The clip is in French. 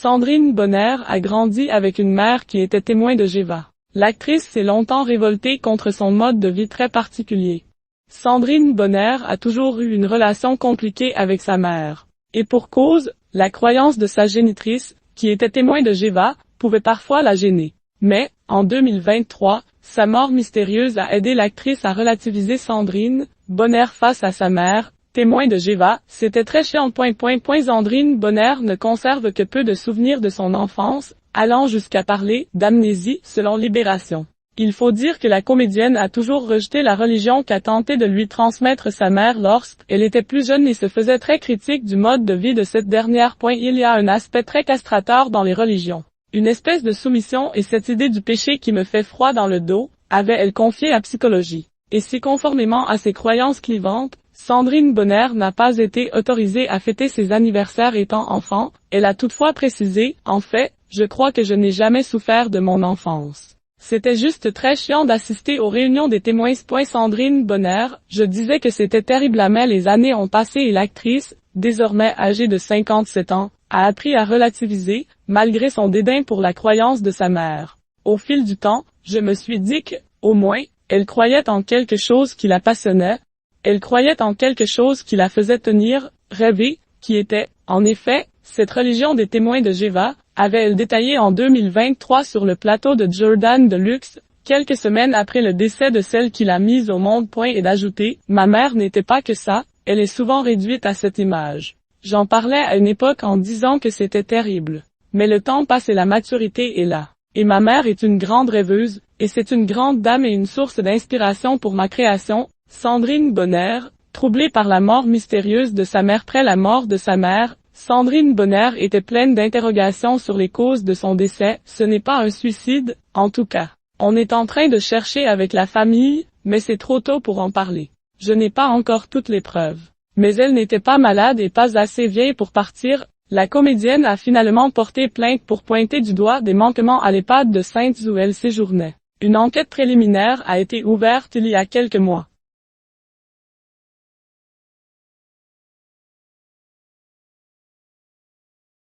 Sandrine Bonnaire a grandi avec une mère qui était témoin de Jéhovah. L'actrice s'est longtemps révoltée contre son mode de vie très particulier. Sandrine Bonnaire a toujours eu une relation compliquée avec sa mère. Et pour cause, la croyance de sa génitrice, qui était témoin de Jéhovah, pouvait parfois la gêner. Mais, en 2023, sa mort mystérieuse a aidé l'actrice à relativiser Sandrine Bonnaire face à sa mère, témoin de Jéhovah. C'était très chiant. Sandrine Bonnaire ne conserve que peu de souvenirs de son enfance, allant jusqu'à parler d'amnésie selon Libération. Il faut dire que la comédienne a toujours rejeté la religion qu'a tenté de lui transmettre sa mère lorsqu'elle était plus jeune et se faisait très critique du mode de vie de cette dernière. Il y a un aspect très castrateur dans les religions. Une espèce de soumission et cette idée du péché qui me fait froid dans le dos, avait-elle confié à Psychologie. Et si conformément à ses croyances clivantes, Sandrine Bonnaire n'a pas été autorisée à fêter ses anniversaires étant enfant, elle a toutefois précisé, en fait, je crois que je n'ai jamais souffert de mon enfance. C'était juste très chiant d'assister aux réunions des témoins. Sandrine Bonnaire, je disais que c'était terrible. Mais les années ont passé et l'actrice, désormais âgée de 57 ans, a appris à relativiser, malgré son dédain pour la croyance de sa mère. Au fil du temps, je me suis dit que, au moins, elle croyait en quelque chose qui la passionnait. Elle croyait en quelque chose qui la faisait tenir, rêver, qui était, en effet, cette religion des témoins de Jéhovah, avait-elle détaillé en 2023 sur le plateau de Jordan Deluxe, quelques semaines après le décès de celle qui l'a mise au monde. Et d'ajouter, ma mère n'était pas que ça, elle est souvent réduite à cette image. J'en parlais à une époque en disant que c'était terrible. Mais le temps passe et la maturité est là. Et ma mère est une grande rêveuse, et c'est une grande dame et une source d'inspiration pour ma création. Sandrine Bonnaire, troublée par la mort mystérieuse de sa mère. Après la mort de sa mère, Sandrine Bonnaire était pleine d'interrogations sur les causes de son décès. Ce n'est pas un suicide, en tout cas. On est en train de chercher avec la famille, mais c'est trop tôt pour en parler. Je n'ai pas encore toutes les preuves. Mais elle n'était pas malade et pas assez vieille pour partir. La comédienne a finalement porté plainte pour pointer du doigt des manquements à l'EHPAD de Saintes où elle séjournait. Une enquête préliminaire a été ouverte il y a quelques mois.